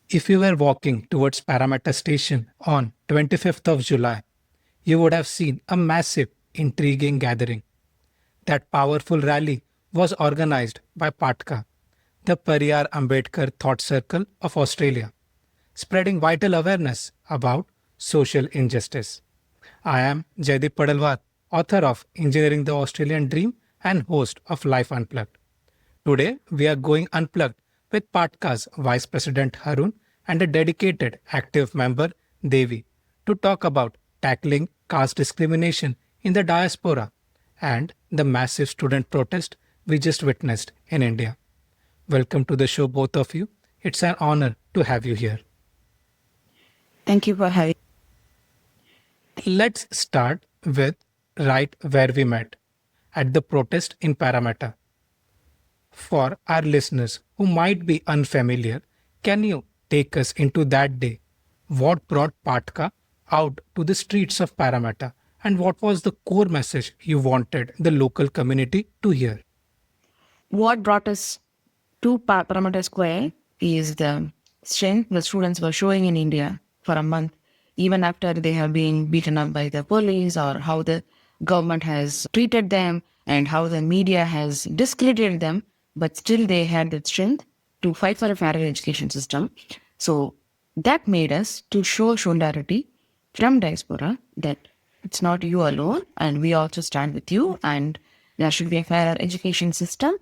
If you were walking towards Parramatta Station on 25th of July, you would have seen a massive, intriguing gathering. That powerful rally was organized by PATCA, the Periyar Ambedkar Thought Circle of Australia, spreading vital awareness about social injustice. I am Jaideep Padalwar, author of Engineering the Australian Dream and host of Life Unplugged. Today, we are going unplugged with PATCA's Vice President Harun and a dedicated active member, Devi, to talk about tackling caste discrimination in the diaspora and the massive student protest we just witnessed in India. Welcome to the show, both of you. It's an honor to have you here. Thank you for having. Let's start with right where we met, at the protest in Parramatta. For our listeners who might be unfamiliar, can you take us into that day? What brought PATCA out to the streets of Parramatta, and what was the core message you wanted the local community to hear? What brought us to Parramatta Square is the strength the students were showing in India for a month, even after they have been beaten up by the police, or how the government has treated them and how the media has discredited them, but still they had the strength to fight for a fairer education system. So that made us to show solidarity from diaspora that it's not you alone, and we also stand with you, and there should be a fairer education system.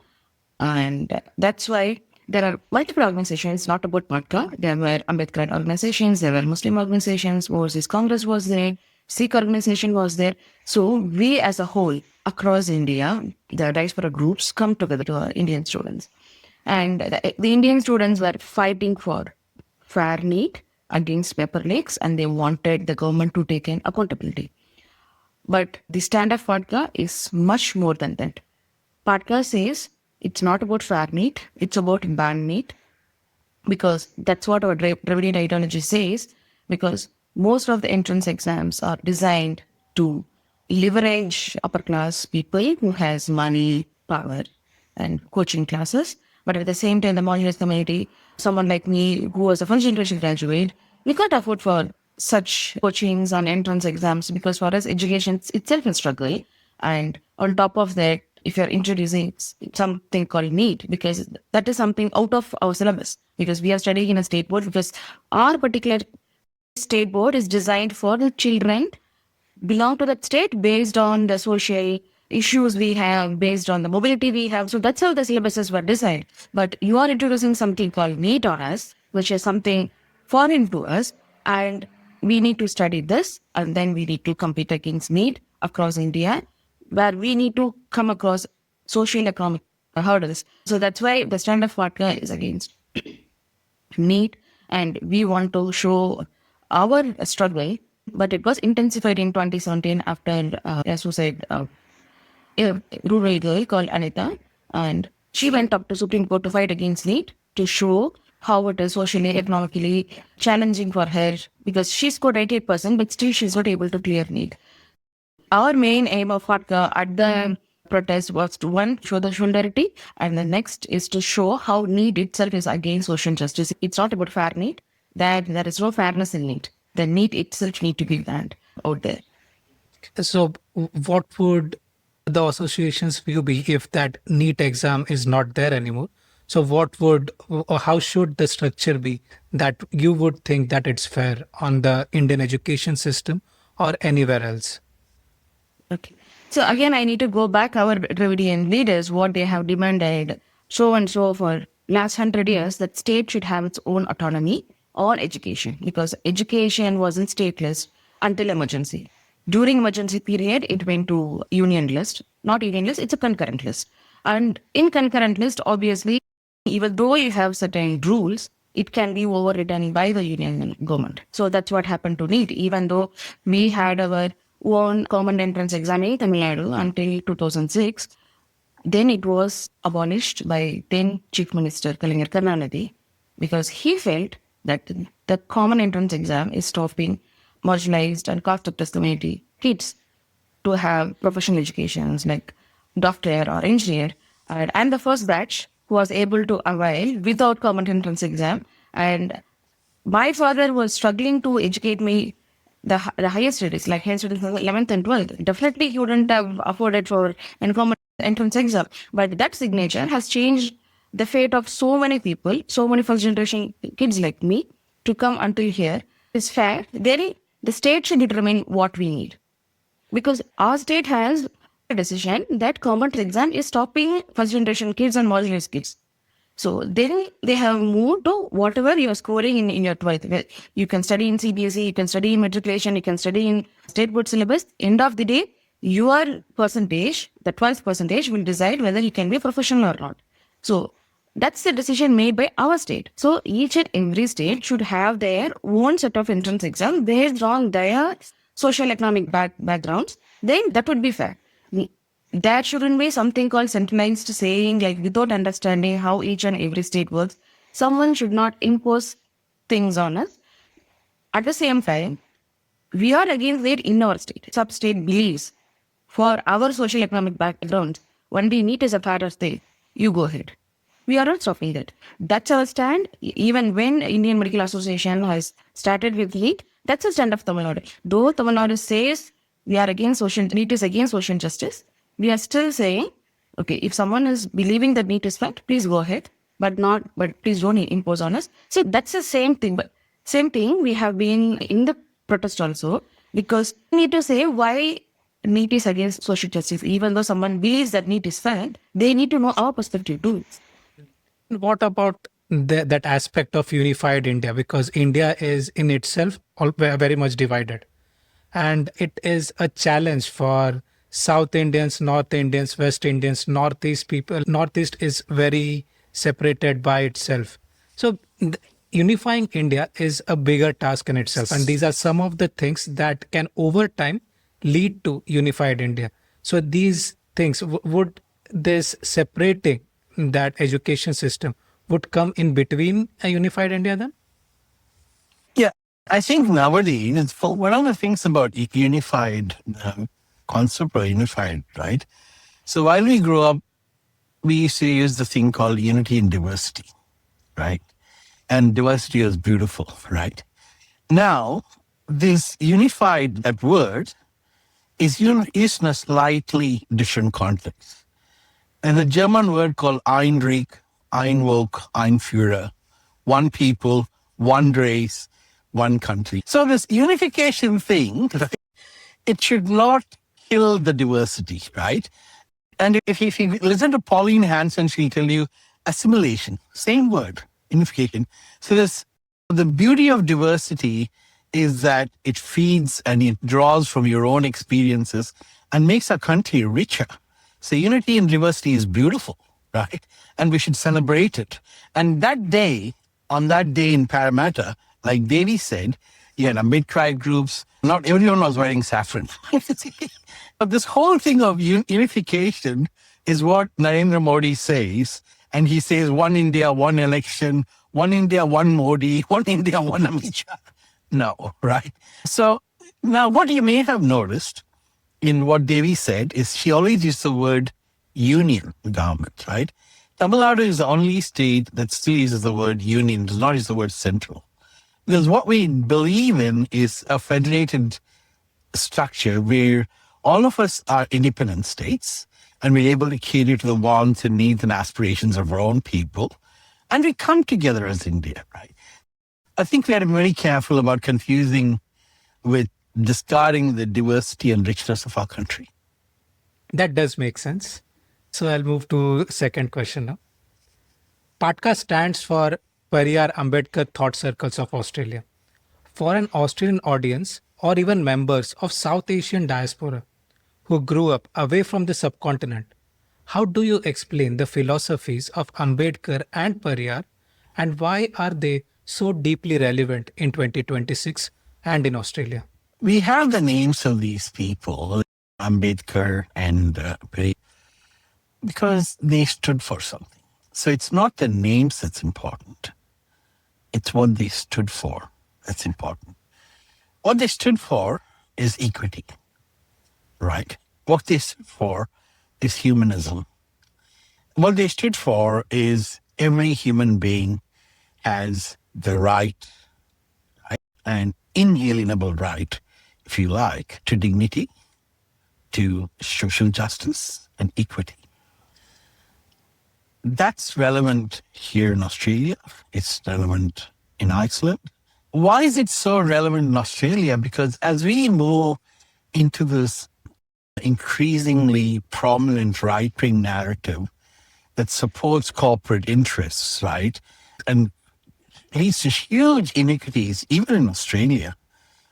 And that's why there are multiple organizations, not about PATCA. There were Ambedkar organizations, there were Muslim organizations, Overseas Congress was there, Sikh organization was there. So we as a whole, across India, the diaspora groups come together to our Indian students. And the Indian students were fighting for fair NEET against paper leaks, and they wanted the government to take in accountability. But the stand of PATCA is much more than that. PATCA says it's not about fair NEET, it's about ban NEET, because that's what our Dravidian ideology says, because most of the entrance exams are designed to leverage upper class people who has money, power, and coaching classes. But at the same time, the marginalized community, someone like me who was a first generation graduate, we can't afford for such coachings on entrance exams, because for us, education itself is a struggle. And on top of that, if you're introducing something called NEET, because that is something out of our syllabus, because we are studying in a state board, because our particular state board is designed for the children belong to that state based on the social issues we have, based on the mobility we have. So that's how the syllabuses were designed. But you are introducing something called NEET on us, which is something foreign to us, and we need to study this, and then we need to compete against NEET across India, where we need to come across social economic hurdles. So that's why the stand of PATCA is against NEET, and we want to show our struggle. But it was intensified in 2017 after a suicide a rural girl called Anita, and she went up to Supreme Court to fight against NEET to show how it is socially, economically challenging for her, because she scored 88%, but still she's not able to clear NEET. Our main aim of PATCA at the protest was to, one, show the solidarity, and the next is to show how NEET itself is against social justice. It's not about fair NEET, that there is no fairness in NEET. The NEET itself need to be banned out there. So, what would the association's view be if that NEET exam is not there anymore? So what would, or how should the structure be that you would think that it's fair on the Indian education system or anywhere else? Okay. So again, I need to go back our Dravidian leaders, what they have demanded so and so for last 100 years, that state should have its own autonomy on education, because education wasn't stateless until emergency. During emergency period, it went to union list, not union list, it's a concurrent list. And in concurrent list, obviously, even though you have certain rules, it can be overridden by the union government. So that's what happened to NEET. Even though we had our own common entrance exam in Tamil Nadu until 2006, then it was abolished by then Chief Minister Kalaignar Karunanidhi, because he felt that the common entrance exam is stopping marginalized and caste community kids to have professional educations like doctor or engineer. And the first batch who was able to avail without common entrance exam, and My father was struggling to educate me the higher studies, like higher studies, 11th and 12th. Definitely, he wouldn't have afforded for an common entrance exam. But that signature has changed the fate of so many people, so many first generation kids like me to come until here. It's fair. The state should determine what we need. Because our state has a decision that common exam is stopping first generation kids and marginalized kids. So then they have moved to whatever you're scoring in your 12th. You can study in CBSE, you can study in matriculation, you can study in state board syllabus. End of the day, your percentage, the 12th percentage, will decide whether you can be a professional or not. So that's the decision made by our state. So each and every state should have their own set of entrance exam based on their social economic backgrounds. Then that would be fair. There shouldn't be something called centralized saying, like without understanding how each and every state works. Someone should not impose things on us. At the same time, we are against it in our state. Sub-state believes for our social economic background, only NEET is a part of state. You go ahead. We are not stopping that. That's our stand. Even when Indian Medical Association has started with NEET, that's the stand of Tamil Nadu. Though Tamil Nadu says we are against NEET is against social justice, we are still saying, okay, if someone is believing that NEET is fact, please go ahead, but please don't impose on us. So that's the same thing. But same thing we have been in the protest also, because we need to say why NEET is against social justice. Even though someone believes that NEET is fact, they need to know our perspective too. What about that aspect of unified India? Because India is in itself very much divided. And it is a challenge for South Indians, North Indians, West Indians, Northeast people. Northeast is very separated by itself. So unifying India is a bigger task in itself. And these are some of the things that can over time lead to unified India. So these things, would this separating that education system would come in between a unified India then? Yeah, I think nowadays, one of the things about unified concept or unified, right? So while we grew up, we used to use the thing called unity in diversity, right? And diversity is beautiful, right? Now, this unified, that word, is used in a slightly different context. And the German word called Einreich, Einvolk, Einführer, one people, one race, one country. So this unification thing, it should not kill the diversity, right? And if you listen to Pauline Hanson, she'll tell you assimilation, same word, unification. So the beauty of diversity is that it feeds and it draws from your own experiences and makes our country richer. So unity in diversity is beautiful, right? And we should celebrate it. And on that day in Parramatta, like Devi said, you had Ambedkar groups. Not everyone was wearing saffron. But this whole thing of unification is what Narendra Modi says. And he says, one India, one election, one India, one Modi, one India, one Amit Shah. No, right? So now what you may have noticed in what Devi said is she always used the word union government, right? Tamil Nadu is the only state that still uses the word union, does not use the word central. Because what we believe in is a federated structure where all of us are independent states and we're able to cater to the wants and needs and aspirations of our own people. And we come together as India, right? I think we had to be very careful about confusing with discarding the diversity and richness of our country. That does make sense. So I'll move to second question now. PATCA stands for Periyar Ambedkar Thought Circles of Australia. For an Australian audience or even members of South Asian diaspora who grew up away from the subcontinent, how do you explain the philosophies of Ambedkar and Periyar, and why are they so deeply relevant in 2026 and in Australia? We have the names of these people, Ambedkar and Periyar, because they stood for something. So it's not the names that's important. It's what they stood for that's important. What they stood for is equity, right? What they stood for is humanism. What they stood for is every human being has the right and inalienable right, if you like, to dignity, to social justice and equity. That's relevant here in Australia. It's relevant in Iceland. Why is it so relevant in Australia? Because as we move into this increasingly prominent right-wing narrative that supports corporate interests, right, and leads to huge inequities, even in Australia,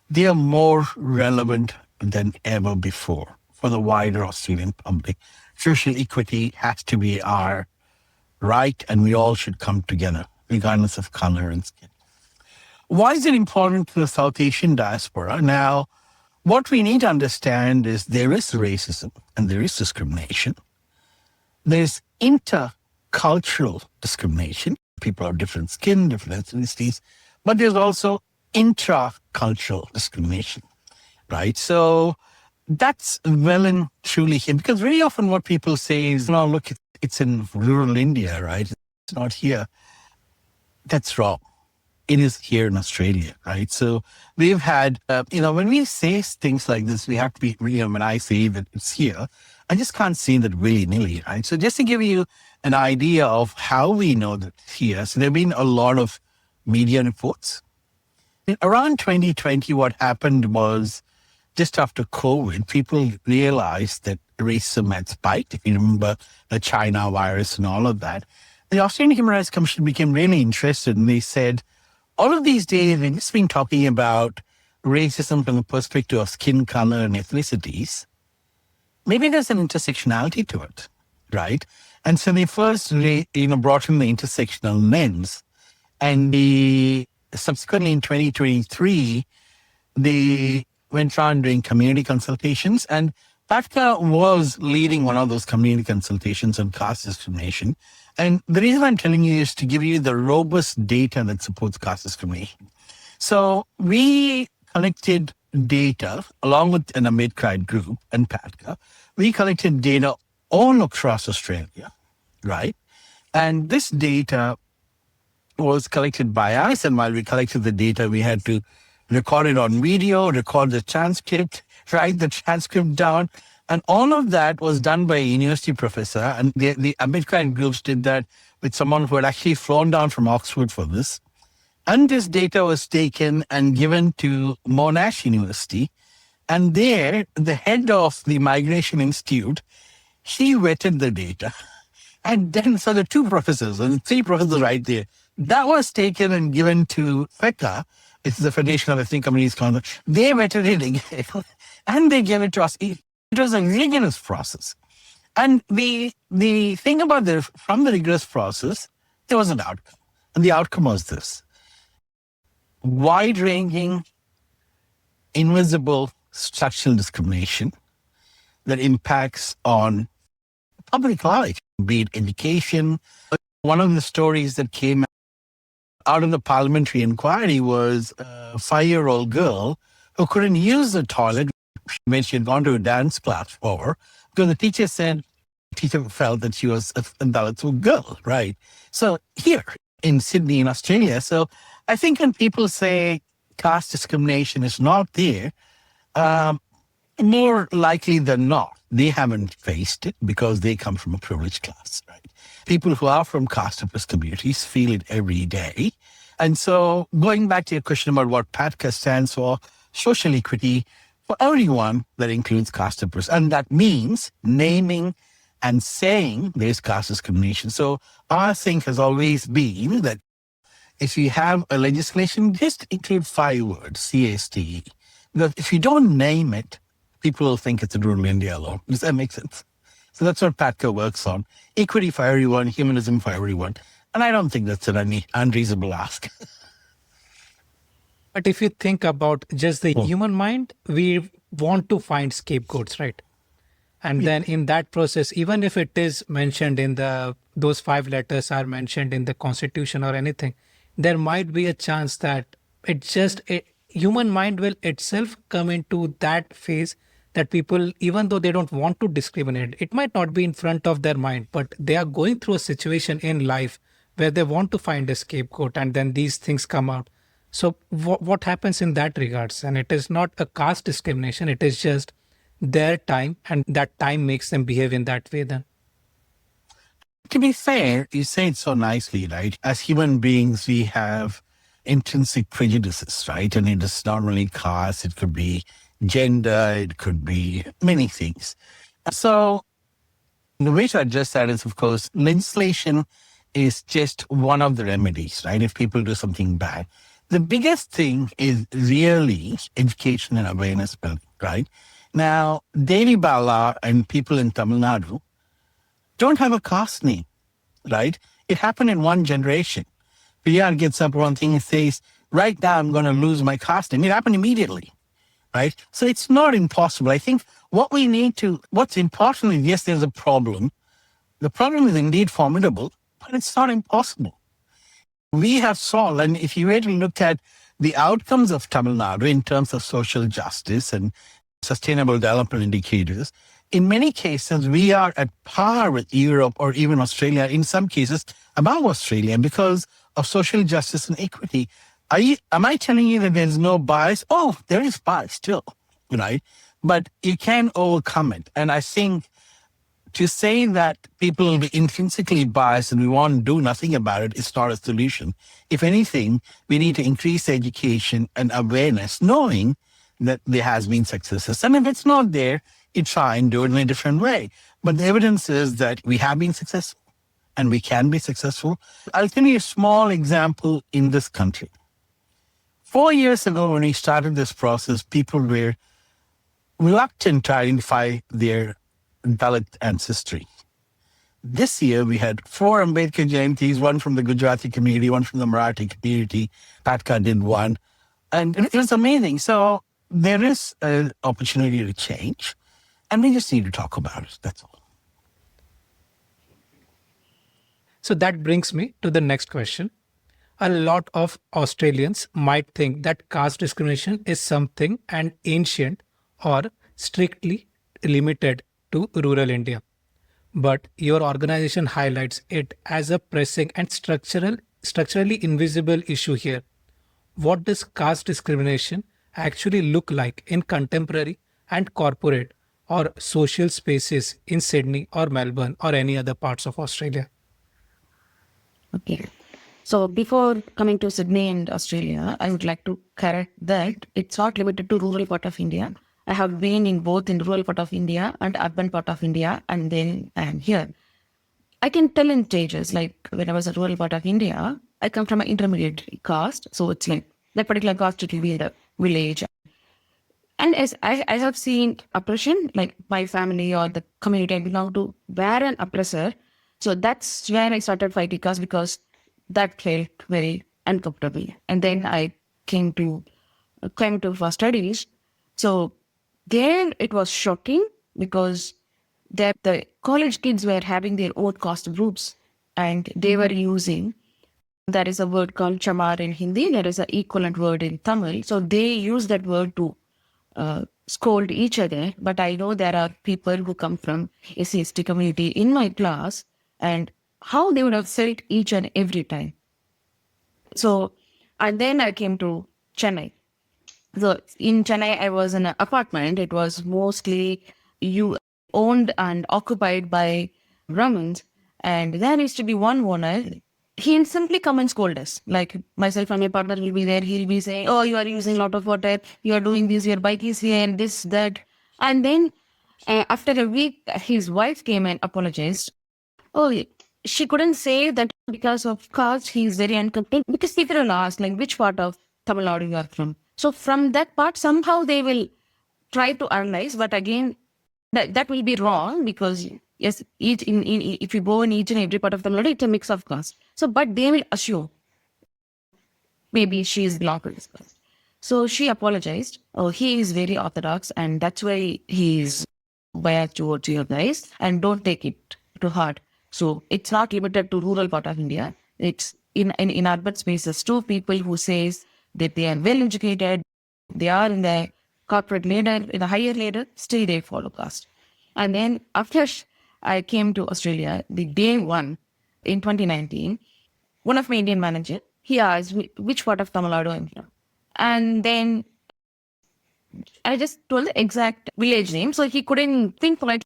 they are more relevant than ever before for the wider Australian public. Social equity has to be our right, and we all should come together, regardless of color and skin. Why is it important to the South Asian diaspora? Now, what we need to understand is there is racism and there is discrimination. There's intercultural discrimination. People have different skin, different ethnicities, but there's also intracultural discrimination, right? So that's well and truly here, because very often what people say is, no, look, it's in rural India, right? It's not here. That's wrong. It is here in Australia, right? So we've had, when we say things like this, we have to be, when I say that it's here, I just can't say that willy-nilly, right? So just to give you an idea of how we know that it's here, so there have been a lot of media reports. Around 2020, what happened was, just after COVID, people realized that racism had spiked. If you remember the China virus and all of that, the Australian Human Rights Commission became really interested, and they said, all of these days, we've just been talking about racism from the perspective of skin color and ethnicities. Maybe there's an intersectionality to it, right? And so they first, brought in the intersectional lens, and subsequently in 2023, they went around doing community consultations, and PATCA was leading one of those community consultations on caste discrimination. And the reason I'm telling you is to give you the robust data that supports caste discrimination. So we collected data along with an Ambedkar group and PATCA. We collected data all across Australia, right? And this data was collected by us. And while we collected the data, we had to record it on video, record the transcript, write the transcript down. And all of that was done by a university professor. And the Ambedkar groups did that with someone who had actually flown down from Oxford for this. And this data was taken and given to Monash University. And there, the head of the Migration Institute, she vetted the data. And then, so the two professors, and three professors right there, that was taken and given to FECA, it's the Federation of Ethnic Communities Council. They vetted it again, and they gave it to us. It was a rigorous process. And the thing about from the rigorous process, there was an outcome. And the outcome was this: wide-ranging, invisible structural discrimination that impacts on public life, be it education. One of the stories that came out of the parliamentary inquiry was a 5-year-old girl who couldn't use the toilet when she had gone to a dance class for, because the teacher felt that she was a Dalit girl, right? So here in Sydney, in Australia, so I think when people say caste discrimination is not there, more likely than not, they haven't faced it because they come from a privileged class, right? People who are from caste-oppressed communities feel it every day. And so going back to your question about what PATCA stands for, social equity for everyone, that includes caste-oppressed. And that means naming and saying there's caste discrimination. So our thing has always been that if you have a legislation, just include 5 words, CASTE. Because if you don't name it, people will think it's in rural India alone. Does that make sense? So that's what PATCA works on. Equity for everyone, humanism for everyone. And I don't think that's an unreasonable ask. But if you think about just the human mind, we want to find scapegoats, right? And then in that process, even if it is mentioned in those 5 letters are mentioned in the constitution or anything, there might be a chance that human mind will itself come into that phase that people, even though they don't want to discriminate, it might not be in front of their mind, but they are going through a situation in life where they want to find a scapegoat, and then these things come out. So what happens in that regards? And it is not a caste discrimination. It is just their time, and that time makes them behave in that way then. To be fair, you say it so nicely, right? As human beings, we have intrinsic prejudices, right? And it is not only caste, it could be gender, it could be many things. So the way to address that is, of course, legislation is just one of the remedies, right? If people do something bad. The biggest thing is really education and awareness building, right? Now, Devi and people in Tamil Nadu don't have a caste name, right? It happened in one generation. Periyar gets up one thing and says, right now I'm going to lose my caste name. It happened immediately, right? So it's not impossible. I think what's important is, yes, there's a problem. The problem is indeed formidable, but it's not impossible. We have solved, and if you really look at the outcomes of Tamil Nadu in terms of social justice and sustainable development indicators, in many cases, we are at par with Europe or even Australia, in some cases above Australia, because of social justice and equity. Am I telling you that there's no bias? Oh, there is bias still, right? But you can overcome it. And I think to say that people will be intrinsically biased and we want to do nothing about it is not a solution. If anything, we need to increase education and awareness, knowing that there has been successes. And if it's not there, you try and do it in a different way. But the evidence is that we have been successful and we can be successful. I'll tell you a small example in this country. 4 years ago, when we started this process, people were reluctant to identify their Dalit ancestry. This year, we had 4 Ambedkar Jayantis, one from the Gujarati community, one from the Marathi community. PATCA did one. And it was amazing. So there is an opportunity to change, and we just need to talk about it. That's all. So that brings me to the next question. A lot of Australians might think that caste discrimination is something and ancient or strictly limited to rural India. But your organization highlights it as a pressing and structurally invisible issue here. What does caste discrimination actually look like in contemporary and corporate or social spaces in Sydney or Melbourne or any other parts of Australia? Okay. So before coming to Sydney and Australia, I would like to correct that it's not limited to rural part of India. I have been in both in rural part of India and urban part of India, and then I am here. I can tell in stages, like when I was in rural part of India, I come from an intermediate caste. So it's like that particular caste will be in the village. And as I have seen oppression, like my family or the community I belong to, were an oppressor. So that's where I started fighting caste, because that felt very uncomfortable. And then I came to for studies. So there it was shocking, because the college kids were having their own caste groups, and they were using, there is a word called chamar in Hindi, there is an equivalent word in Tamil. So they use that word to scold each other. But I know there are people who come from SC community in my class, and how they would have felt each and every time. So, and then I came to Chennai. So in Chennai, I was in an apartment. It was mostly owned and occupied by Brahmins. And there used to be one owner. He'll simply come and scold us. Like myself and my partner will be there. He'll be saying, oh, you are using a lot of water. You are doing this. Your bike is here and this, that. And then after a week, his wife came and apologized. Oh, she couldn't say that because of caste, he's very uncomfortable. Because people will ask, like, which part of Tamil Nadu you are from? So from that part, somehow they will try to analyze. But again, that will be wrong, because yes, if you go in each and every part of Tamil Nadu, it's a mix of caste. So, but they will assume maybe she is belong to this caste. So she apologized. Oh, he is very orthodox, and that's why he is biased towards you guys, and don't take it to heart. So it's not limited to rural part of India. It's in urban spaces too. People who says that they are well educated, they are in the corporate ladder, in the higher ladder, still they follow caste. And then after I came to Australia, the day one in 2019, one of my Indian manager, he asked which part of Tamil Nadu I'm from. And then I just told the exact village name. So he couldn't think for it.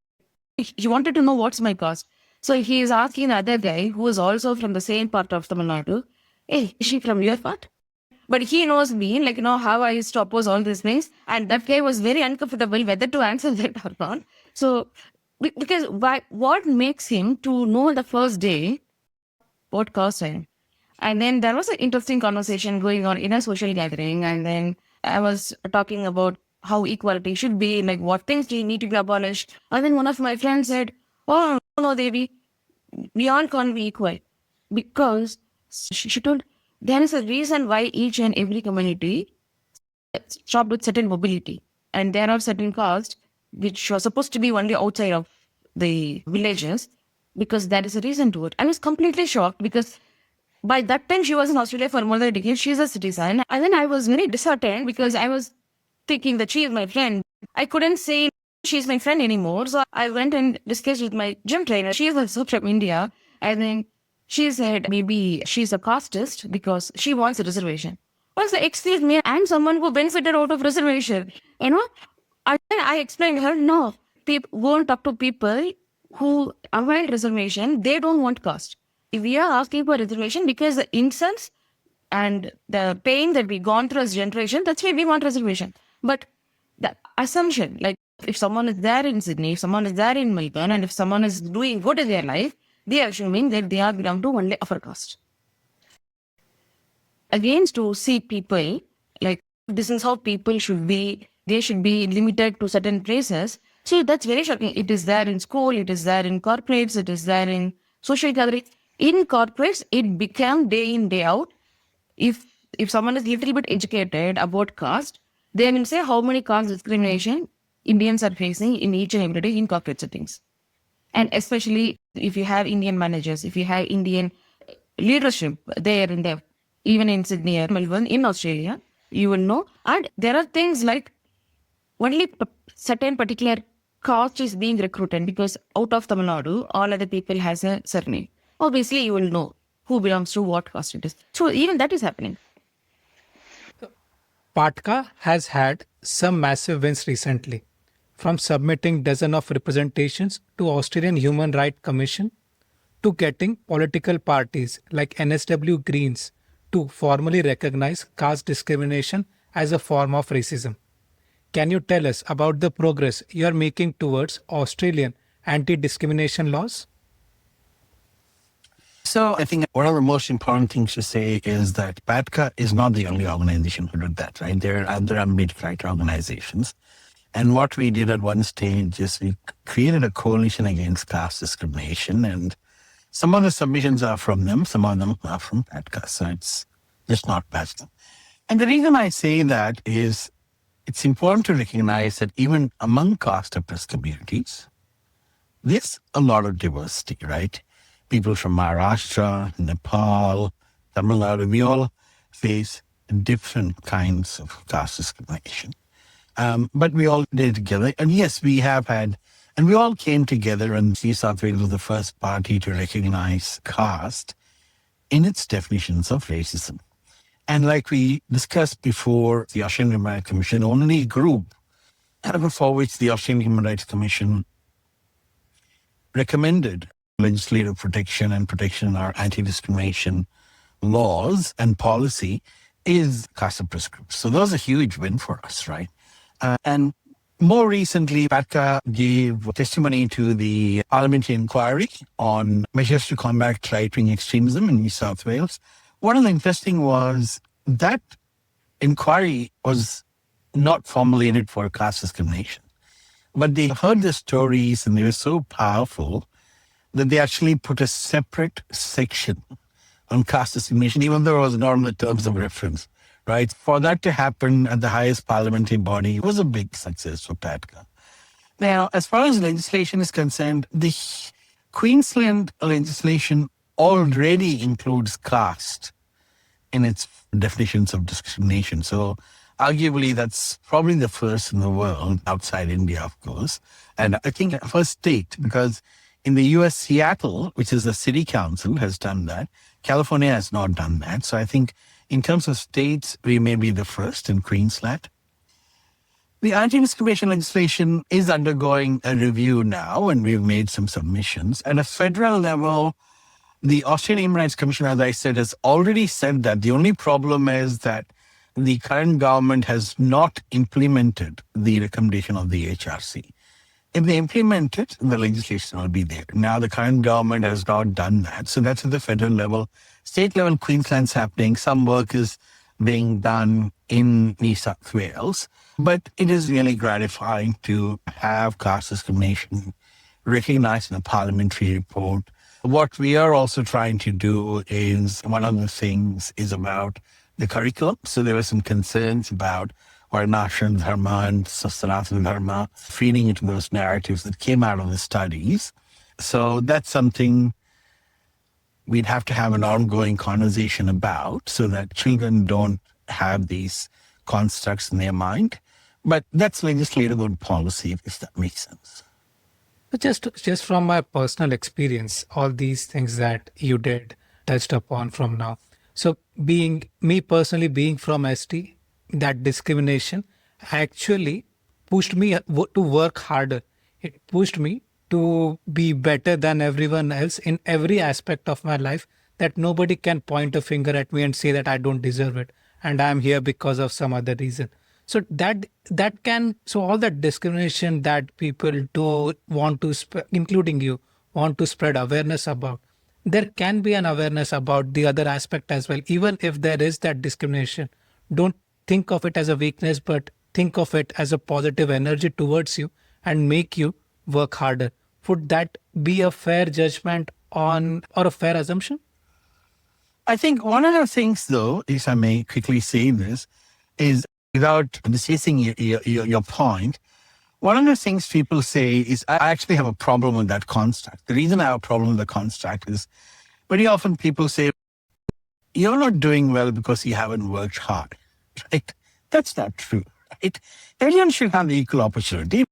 He wanted to know what's my caste. So he is asking the other guy who is also from the same part of Tamil Nadu, hey, is she from your part? But he knows me, like, how I used to oppose all these things. And that guy was very uncomfortable whether to answer that or not. So, because what makes him to know the first day what caste I am? And then there was an interesting conversation going on in a social gathering. And then I was talking about how equality should be, like what things need to be abolished. And then one of my friends said, oh, no, Devi, we all can't be equal. Because she told, there is a reason why each and every community stopped with certain mobility. And there are certain castes which were supposed to be only outside of the villages because there is a reason to it. I was completely shocked because by that time, she was in Australia for more than a decade. She's a citizen. And then I was very disheartened because I was thinking that she is my friend. I couldn't say she's my friend anymore. So I went and discussed with my gym trainer. She is also from India. And then she said maybe she's a casteist because she wants a reservation. I was like, excuse me, I'm someone who benefited out of reservation. And then I explained to her, no, people won't talk to people who avoid reservation. They don't want caste. We are asking for reservation because the insults and the pain that we've gone through as generation, that's why we want reservation. But the assumption, like if someone is there in Sydney, if someone is there in Melbourne, and if someone is doing good in their life, they are assuming that they are belong to only upper caste. Against to see people, like this is how people should be, they should be limited to certain places. So that's very shocking. It is there in school, it is there in corporates, it is there in social gatherings. In corporates, it became day in, day out. If someone is little bit educated about caste, they will say how many caste discrimination Indians are facing in each and every day in corporate settings. And especially if you have Indian managers, if you have Indian leadership there in there, even in Sydney or Melbourne, in Australia, you will know. And there are things like only certain particular caste is being recruited because out of Tamil Nadu, all other people has a surname. Obviously, you will know who belongs to what caste it is. So even that is happening. PATCA has had some massive wins recently, from submitting dozens of representations to Australian Human Rights Commission to getting political parties like NSW Greens to formally recognize caste discrimination as a form of racism. Can you tell us about the progress you are making towards Australian anti-discrimination laws? So I think one of the most important things to say is that PATCA is not the only organization who did that, right? There are other Ambedkar right organizations. And what we did at one stage is we created a coalition against caste discrimination. And some of the submissions are from them, some of them are from PATCA. So it's just not PATCA. And the reason I say that is it's important to recognize that even among caste oppressed communities, there's a lot of diversity, right? People from Maharashtra, Nepal, Tamil Nadu, we all face different kinds of caste discrimination. But we all did it together. And yes, we have had, and we all came together, and New South Wales was the first party to recognize caste in its definitions of racism. And like we discussed before, the Australian Human Rights Commission, only group for which the Australian Human Rights Commission recommended legislative protection and protection in our anti-discrimination laws and policy is caste oppressed groups. So that was a huge win for us, right? And more recently, PATCA gave testimony to the parliamentary inquiry on measures to combat right-wing extremism in New South Wales. One of the interesting was that inquiry was not formulated for caste discrimination, but they heard the stories and they were so powerful that they actually put a separate section on caste discrimination, even though it was not on the terms of reference, right? For that to happen at the highest parliamentary body, it was a big success for PATCA. Now, as far as legislation is concerned, the Queensland legislation already includes caste in its definitions of discrimination. So arguably, that's probably the first in the world, outside India, of course. And I think first state, because In the US, Seattle, which is the city council, has done that. California has not done that. So I think in terms of states, we may be the first in Queensland. The anti-discrimination legislation is undergoing a review now, and we've made some submissions. At a federal level, the Australian Human Rights Commission, as I said, has already said that the only problem is that the current government has not implemented the recommendation of the HRC. If they implement it, the legislation will be there. Now, the current government has not done that. So that's at the federal level. State level, Queensland's happening. Some work is being done in New South Wales. But it is really gratifying to have caste discrimination recognized in a parliamentary report. What we are also trying to do is, one of the things is about the curriculum. So there were some concerns about Varnashram Dharma and Sanatana Dharma feeding into those narratives that came out of the studies. So that's something we'd have to have an ongoing conversation about so that children don't have these constructs in their mind. But that's legislative and policy, if that makes sense. But just from my personal experience, all these things that you did touched upon from now. So being from ST, that discrimination actually pushed me to work harder. It pushed me to be better than everyone else in every aspect of my life, that nobody can point a finger at me and say that I don't deserve it and I'm here because of some other reason. So so all that discrimination that people do want to, including you, want to spread awareness about, there can be an awareness about the other aspect as well. Even if there is that discrimination, don't think of it as a weakness, but think of it as a positive energy towards you and make you work harder. Would that be a fair judgment on, or a fair assumption? I think one of the things, though, if I may quickly say this, is without dismissing your point, one of the things people say is, I actually have a problem with that construct. The reason I have a problem with the construct is very often people say, you're not doing well because you haven't worked hard. Right? That's not true. Right? Everyone should have equal opportunity.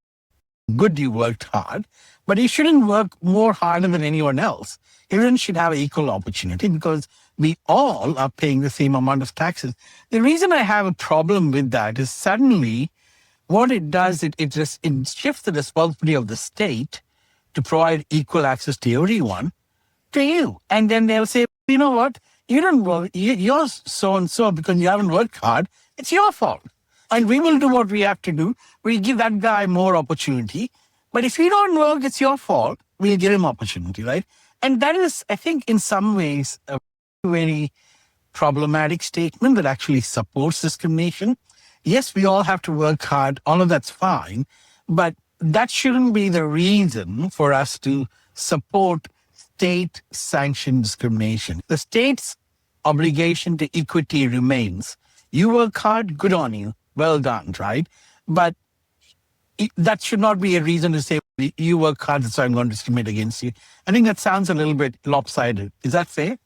Good, you worked hard, but you shouldn't work more harder than anyone else. Everyone should have equal opportunity because we all are paying the same amount of taxes. The reason I have a problem with that is suddenly what it does, it shifts the responsibility of the state to provide equal access to everyone to you. And then they'll say, you know what? You don't work, you're so-and-so because you haven't worked hard. It's your fault. And we will do what we have to do. We'll give that guy more opportunity. But if you don't work, it's your fault. We'll give him opportunity, right? And that is, I think, in some ways, a very problematic statement that actually supports discrimination. Yes, we all have to work hard. All of that's fine. But that shouldn't be the reason for us to support state-sanctioned discrimination. The state's obligation to equity remains. You work hard, good on you. Well done, right? But that should not be a reason to say, you work hard, so I'm going to discriminate against you. I think that sounds a little bit lopsided. Is that fair?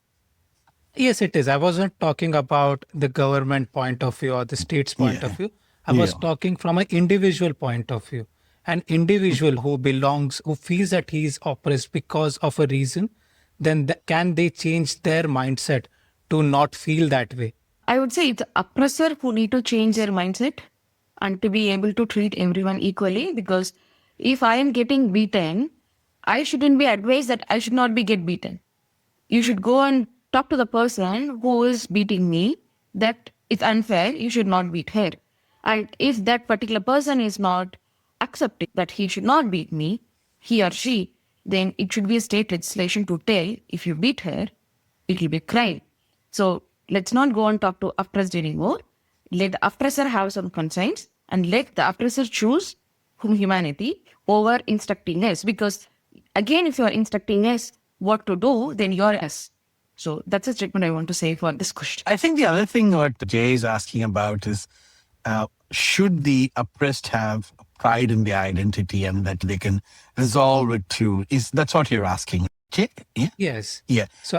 Yes, it is. I wasn't talking about the government point of view or the state's point of view. I was talking from an individual point of view. An individual who feels that he is oppressed because of a reason, then can they change their mindset to not feel that way? I would say it's the oppressor who need to change their mindset and to be able to treat everyone equally, because if I am getting beaten, I shouldn't be advised that I should not get beaten. You should go and talk to the person who is beating me that it's unfair, you should not beat her. And if that particular person is not accepting that he should not beat me, he or she, then it should be a state legislation to tell, if you beat her, it will be a crime. So let's not go and talk to oppressed anymore. Let the oppressor have some conscience and let the oppressor choose humanity over instructing us. Because again, if you are instructing us what to do, then you're us. So that's a statement I want to say for this question. I think the other thing what Jay is asking about is, should the oppressed have pride in their identity and that they can resolve it to, that's what you're asking. Okay? Yeah? Yes. Yeah. So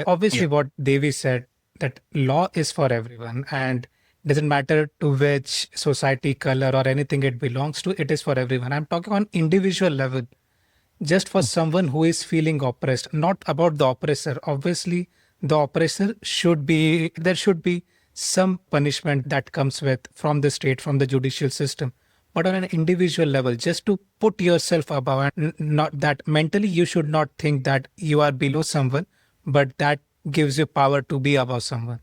obviously, what Devi said, that law is for everyone and doesn't matter to which society, color or anything it belongs to, it is for everyone. I'm talking on individual level. just for someone who is feeling oppressed, not about the oppressor. Obviously, the oppressor there should be some punishment that comes with from the state, from the judicial system. But on an individual level, just to put yourself above, and not that mentally you should not think that you are below someone, but that gives you power to be above someone.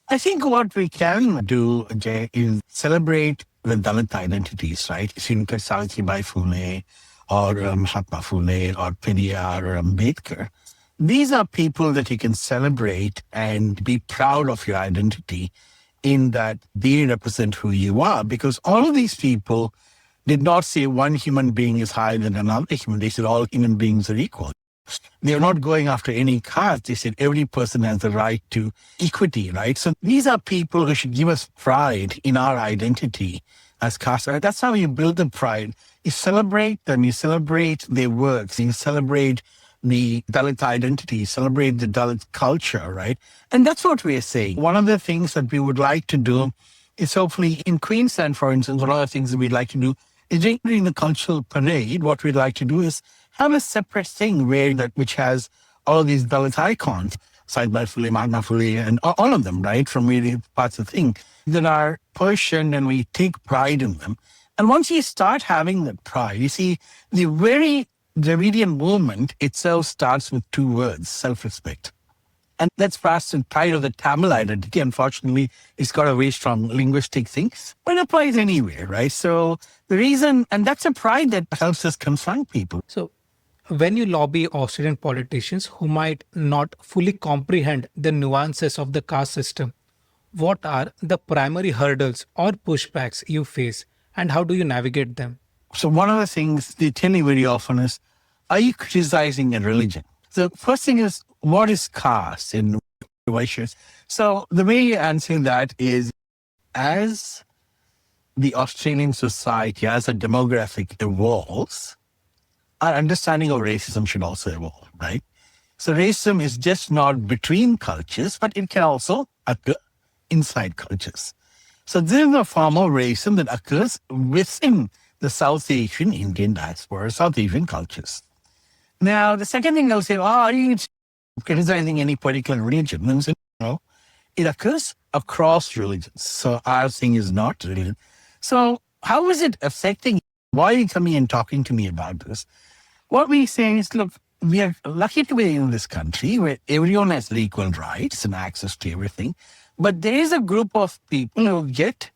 I think what we can do, Jay, is celebrate the Dalit identities, right? If you look at Savitribai Phule or Mahatma Phule or Periyar or Ambedkar, these are people that you can celebrate and be proud of your identity in that they represent who you are. Because all of these people did not say one human being is higher than another human. They said all human beings are equal. They're not going after any caste. They said every person has the right to equity, right? So these are people who should give us pride in our identity as caste. Right? That's how you build the pride. You celebrate them, you celebrate their works, you celebrate the Dalit identity, celebrate the Dalit culture, right? And that's what we're saying. One of the things that we would like to do is hopefully in Queensland, for instance, one of the things that we'd like to do is during the cultural parade, what we'd like to do is have a separate thing which has all of these Dalit icons, Savitribai Phule, Mahatma Phule, and all of them, right, from various parts of the thing, that are Persian, and we take pride in them. And once you start having that pride, you see, the very Dravidian movement itself starts with two words, self-respect. And that's perhaps the pride of the Tamil identity. Unfortunately, it's got a very strong linguistic thing, but it applies anywhere, right? So the reason, and that's a pride that helps us confront people. So, when you lobby Australian politicians who might not fully comprehend the nuances of the caste system, what are the primary hurdles or pushbacks you face, and how do you navigate them? So one of the things they tell you very often is, are you criticizing a religion? The first thing is, what is caste in Vaishyas? So the way you answer that is, as the Australian society, as a demographic evolves, our understanding of racism should also evolve, right? So racism is just not between cultures, but it can also occur inside cultures. So this is a form of racism that occurs within the South Asian Indian diaspora, South Asian cultures. Now, the second thing they'll say, are you criticizing any particular religion? And say, no, it occurs across religions. So our thing is not religion. So how is it affecting? Why are you coming and talking to me about this? What we say is, look, we are lucky to be in this country where everyone has equal rights and access to everything. But there is a group of people who get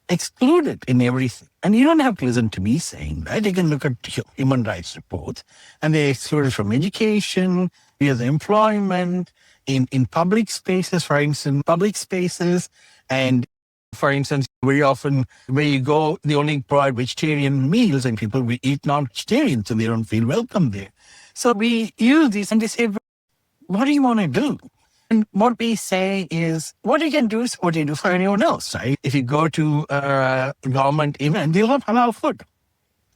excluded in everything. And you don't have to listen to me saying that. You can look at human rights reports, and they're excluded from education, via the employment, in public spaces, for instance, public spaces. And for instance, very often where you go, they only provide vegetarian meals, and people will eat non-vegetarian, so they don't feel welcome there. So we use these, and they say, what do you want to do? And what we say is, what you can do is what you do for anyone else, right? If you go to a government event, they'll have halal food,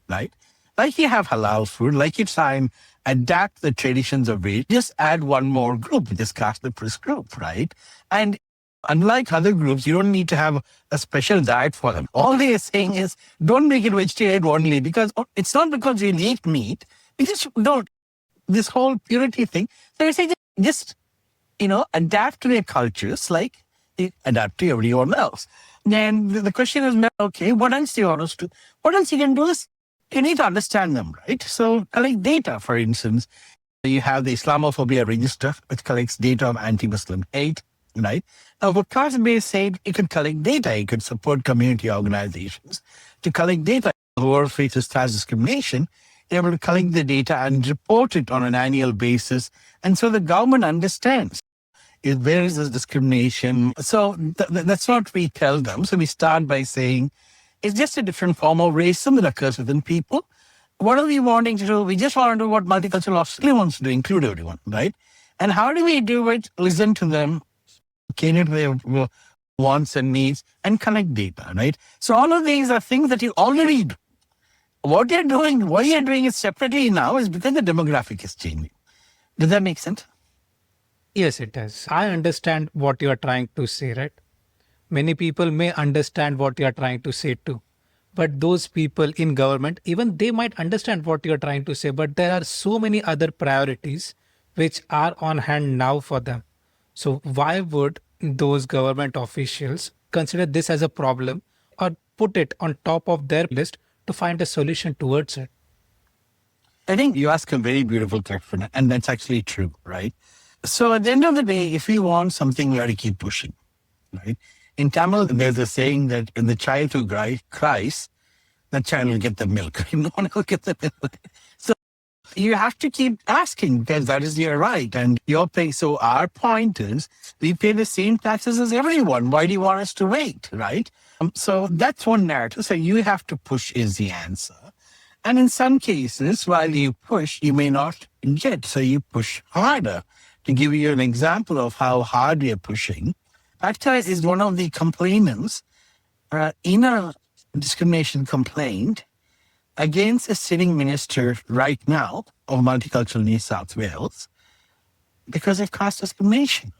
right? Like you have halal food, like you try and adapt the traditions of it, just add one more group, which is caste the first group, right? And unlike other groups, you don't need to have a special diet for them. All they're saying is, don't make it vegetarian only, because it's not because you eat meat, we just don't. This whole purity thing. So they say, just adapt to their cultures like they adapt to everyone else. Then the question is, okay, what else do you want us to? What else you can do is, you need to understand them, right? So collect data, for instance. You have the Islamophobia register, which collects data of anti-Muslim hate, right? Now, what caste-based said, you could collect data. You could support community organizations to collect data. Whoever faces caste discrimination, they're able to collect the data and report it on an annual basis. And so the government understands where is this discrimination. So that's what we tell them. So we start by saying, it's just a different form of racism that occurs within people. What are we wanting to do? We just want to do what multicultural Australia wants to do, include everyone, right? And how do we do it? Listen to them, cater to their wants and needs, and collect data, right? So all of these are things that you already do. What you're doing, why you're doing it separately now is because the demographic is changing. Does that make sense? Yes, it does. I understand what you are trying to say, right? Many people may understand what you are trying to say too. But those people in government, even they might understand what you're trying to say, but there are so many other priorities which are on hand now for them. So why would those government officials consider this as a problem or put it on top of their list to find a solution towards it? I think you ask a very beautiful question, and that's actually true, right? So at the end of the day, if we want something, we have to keep pushing, right? In Tamil, there's a saying that when the child who cries, the child will get the milk. No one will get the milk. So you have to keep asking because that is your right and your pay. So our point is we pay the same taxes as everyone. Why do you want us to wait, right? So that's one narrative. So you have to push is the answer. And in some cases, while you push, you may not get. So you push harder. To give you an example of how hard we are pushing, PATCA is one of the complainants in a discrimination complaint against a sitting minister right now of multicultural New South Wales because of caste discrimination.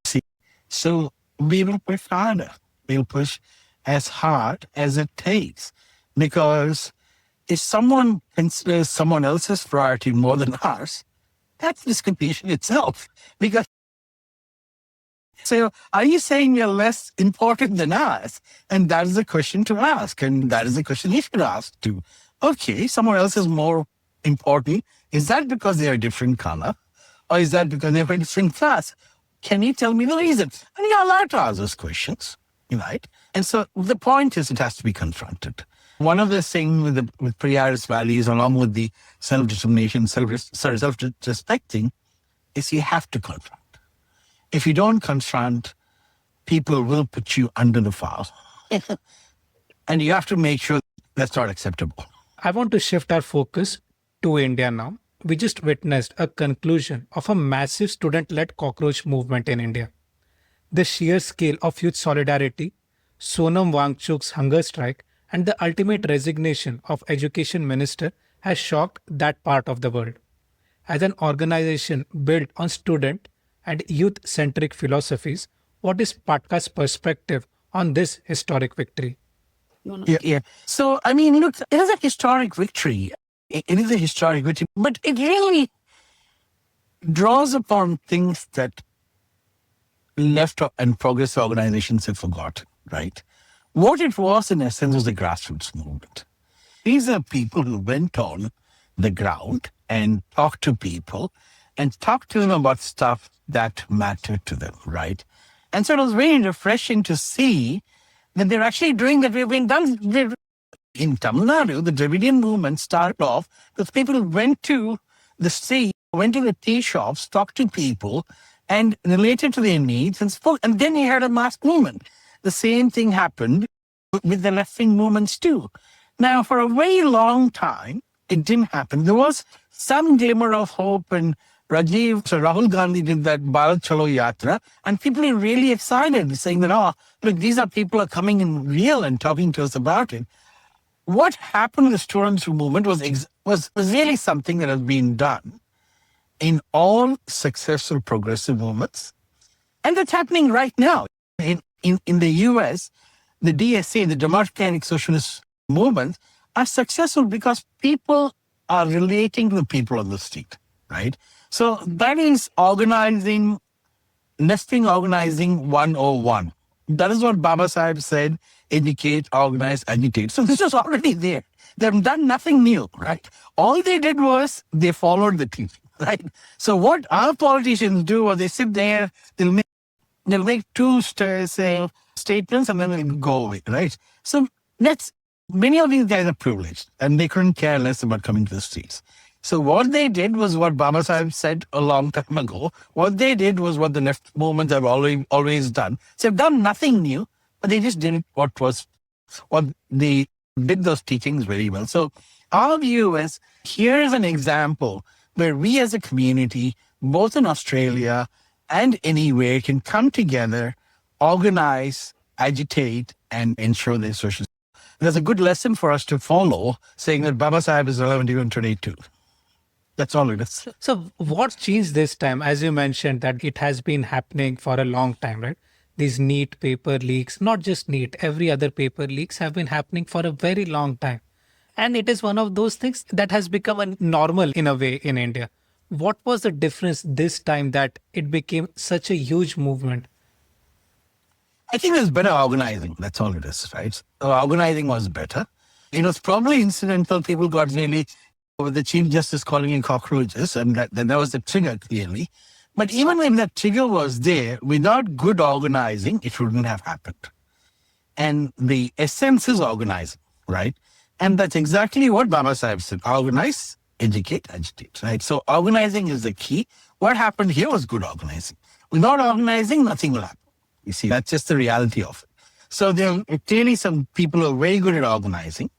See, so we will push harder. We'll push as hard as it takes because if someone considers someone else's priority more than ours, that's discrimination itself. Because so are you saying you're less important than us? And that is a question to ask. And that is a question you should ask too. Okay, someone else is more important. Is that because they are a different color? Or is that because they're a different class? Can you tell me the reason? And you're allowed to ask those questions, right? And so the point is it has to be confronted. One of the things with Periyar's values, along with the self-determination, self-respecting, is you have to confront. If you don't confront, people will put you under the file. And you have to make sure that's not acceptable. I want to shift our focus to India now. We just witnessed a conclusion of a massive student-led cockroach movement in India. The sheer scale of youth solidarity, Sonam Wangchuk's hunger strike, and the ultimate resignation of Education Minister has shocked that part of the world. As an organization built on student and youth-centric philosophies, what is PATCA's perspective on this historic victory? Yeah. So, I mean, look, it is a historic victory. It is a historic victory, but it really draws upon things that left and progressive organizations have forgotten, right? What it was, in essence, was the grassroots movement. These are people who went on the ground and talked to people and talked to them about stuff that mattered to them, right? And so it was very refreshing to see that they're actually doing that. We've been done in Tamil Nadu. The Dravidian movement started off because people went to the sea, went to the tea shops, talked to people, and related to their needs and spoke. And then you had a mass movement. The same thing happened with the left-wing movements too. Now, for a very long time, it didn't happen. There was some glimmer of hope, and Rahul Gandhi did that Bharat Chalo Yatra, and people are really excited, saying that, oh, look, these are people are coming in real and talking to us about it. What happened with the students' movement was really something that has been done in all successful progressive movements, and that's happening right now. In the US, the DSA, the Democratic Socialist movement, are successful because people are relating to the people on the street, right? So that is organizing, nesting organizing 101. That is what Baba Sahib said, educate, organize, agitate. So this is already there. They've done nothing new, right? All they did was they followed the teaching, right? So what our politicians do is they sit there, they'll make two statements and then they'll go away, right? So many of these guys are privileged and they couldn't care less about coming to the streets. So what they did was what Baba Sahib said a long time ago. What they did was what the left movements have always done. So they've done nothing new, but they just did what they did those teachings very well. So our view is, here's an example where we as a community, both in Australia and anywhere, can come together, organize, agitate, and ensure their social. There's a good lesson for us to follow, saying that Baba Sahib is relevant even today too. That's all it is. So what changed this time? As you mentioned that it has been happening for a long time, right? These NEET paper leaks, not just NEET, every other paper leaks have been happening for a very long time. And it is one of those things that has become a normal in a way in India. What was the difference this time that it became such a huge movement? I think there's better organizing. That's all it is, right? So organizing was better. It was probably incidental. People got really, with the Chief Justice calling in cockroaches, and then there was the trigger, clearly. But even when that trigger was there, without good organizing, it wouldn't have happened. And the essence is organizing, right? And that's exactly what Baba Sahib said. Organize, educate, agitate, right? So organizing is the key. What happened here was good organizing. Without organizing, nothing will happen. You see, that's just the reality of it. So there are clearly some people who are very good at organizing,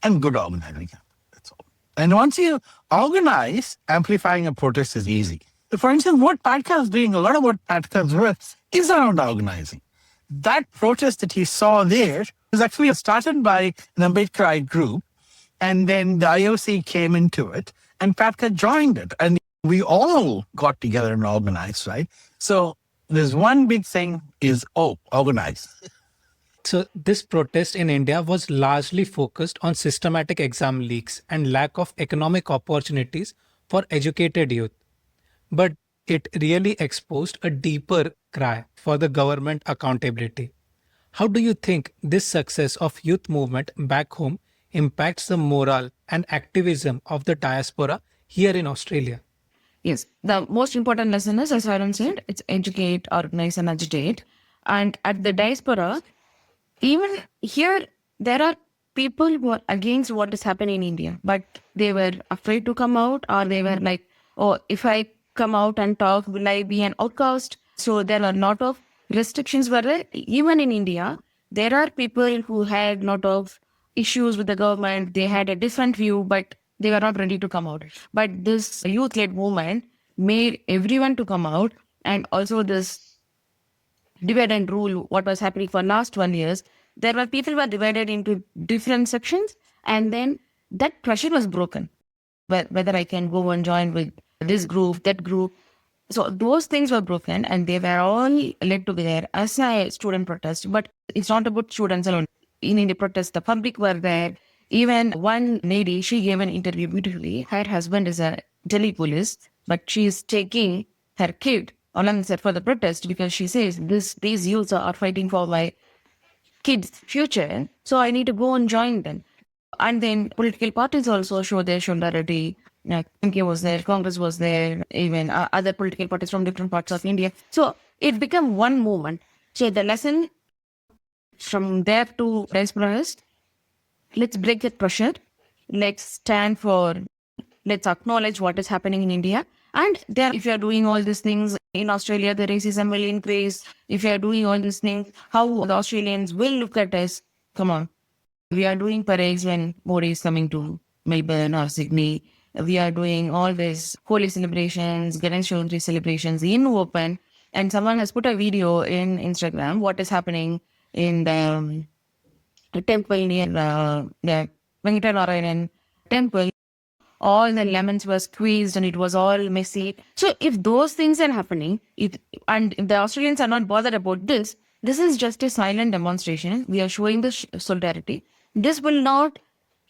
and good organizing happened. That's all. And once you organize, amplifying a protest is easy. So for instance, what PATCA is doing, a lot of what PATCA is around organizing. That protest that you saw there was actually started by an Ambedkarite group, and then the IOC came into it, and PATCA joined it, and we all got together and organized, right? So there's one big thing is, organize. So this protest in India was largely focused on systematic exam leaks and lack of economic opportunities for educated youth. But it really exposed a deeper cry for the government accountability. How do you think this success of youth movement back home impacts the morale and activism of the diaspora here in Australia? Yes, the most important lesson is, as Harun said, it's educate, organize, and agitate. And at the diaspora, even here, there are people who are against what is happening in India, but they were afraid to come out, or they were like, oh, if I come out and talk, will I be an outcast? So there are a lot of restrictions were there. Even in India, there are people who had a lot of issues with the government. They had a different view, but they were not ready to come out. But this youth-led movement made everyone to come out, and also this divide and rule, what was happening for last 1 years, there were people were divided into different sections, and then that pressure was broken. Whether I can go and join with this group, that group. So those things were broken, and they were all led together as a student protest. But it's not about students alone. In the protest, the public were there. Even one lady, she gave an interview beautifully. Her husband is a Delhi police, but she is taking her kid alongside for the protest because she says these youths are fighting for my kids' future, so I need to go and join them. And then political parties also show their solidarity. MK was there, Congress was there, even other political parties from different parts of India. So it became one movement. So the lesson from there to diaspora is, let's break that pressure. Let's stand for, let's acknowledge what is happening in India. And there, if you are doing all these things in Australia, the racism will increase. If you are doing all these things, how the Australians will look at us? Come on. We are doing parades when Modi is coming to Melbourne or Sydney. We are doing all these holy celebrations, Ganesh Chaturthi celebrations in open. And someone has put a video in Instagram, what is happening in the temple near the Venkatarayan temple. All the lemons were squeezed and it was all messy. So if those things are happening, and if the Australians are not bothered about this is just a silent demonstration. We are showing the solidarity. This will not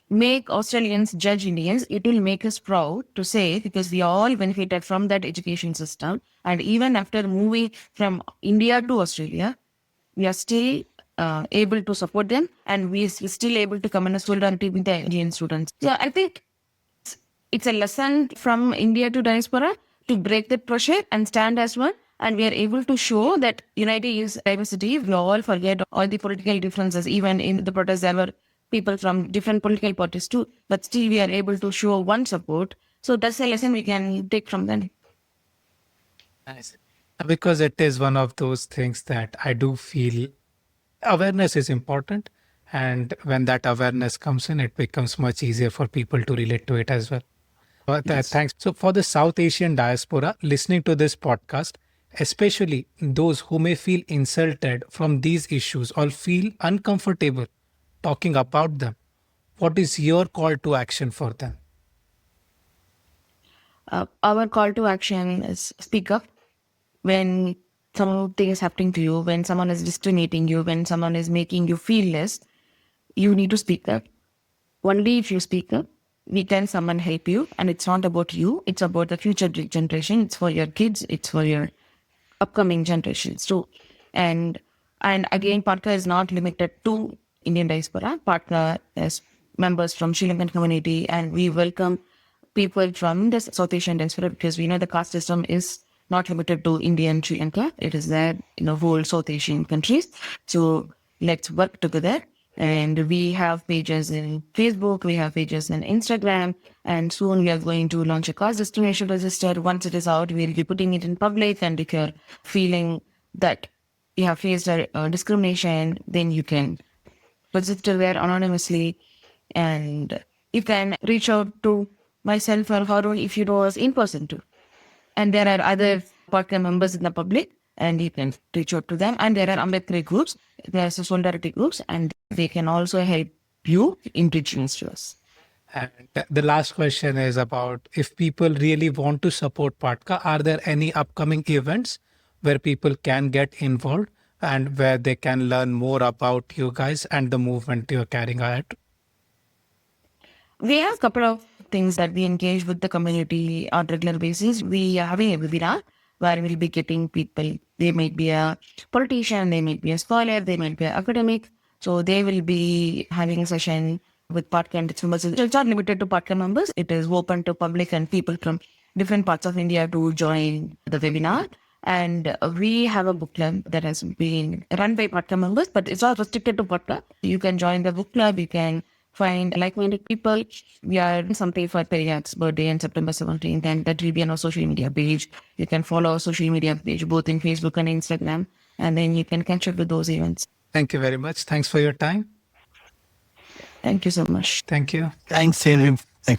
make Australians judge Indians. It will make us proud to say, because we all benefited from that education system. And even after moving from India to Australia, we are still able to support them, and we are still able to come in a solidarity with the Indian students. Yeah, I think it's a lesson from India to diaspora to break that pressure and stand as one. And we are able to show that unity is diversity. We all forget all the political differences. Even in the protests, there were people from different political parties too. But still, we are able to show one support. So that's a lesson we can take from them. Nice. Because it is one of those things that I do feel awareness is important. And when that awareness comes in, it becomes much easier for people to relate to it as well. Yes. Thanks. So for the South Asian diaspora listening to this podcast, especially those who may feel insulted from these issues or feel uncomfortable talking about them, what is your call to action for them? Our call to action is speak up when something is happening to you, when someone is discriminating you, when someone is making you feel less, you need to speak up. Only if you speak up, we can someone help you. And it's not about you, it's about the future generation. It's for your kids, it's for your upcoming generations too. And again, PATCA is not limited to Indian diaspora. PATCA has members from Sri Lankan community, and we welcome people from the South Asian diaspora, because we know the caste system is not limited to India and Sri Lanka. It is there in the whole South Asian countries. So let's work together. And we have pages in Facebook, we have pages in Instagram, and soon we are going to launch a Caste Discrimination register. Once it is out, we'll be putting it in public. And if you're feeling that you have faced discrimination, then you can register there anonymously. And you can reach out to myself or Harun if you know us in person too. And there are other PATCA members in the public, and you can reach out to them. And there are Ambedkar groups, there's a solidarity groups, and they can also help you in reaching to us. And the last question is about, if people really want to support PATCA, are there any upcoming events where people can get involved and where they can learn more about you guys and the movement you're carrying out? We have a couple of things that we engage with the community on regular basis. We are having a webinar where we'll be getting people. They might be a politician, they might be a scholar, they might be an academic. So they will be having a session with PATCA and its members. It's not limited to PATCA members. It is open to public and people from different parts of India to join the webinar. And we have a book club that has been run by PATCA members, but it's not restricted to PATCA. You can join the book club. You can find like-minded people. We are doing something for Periyar's birthday on September 17th, and that will be on our social media page. You can follow our social media page, both in Facebook and Instagram, and then you can catch up with those events. Thank you very much. Thanks for your time. Thank you so much. Thank you. Thanks, Jaideep.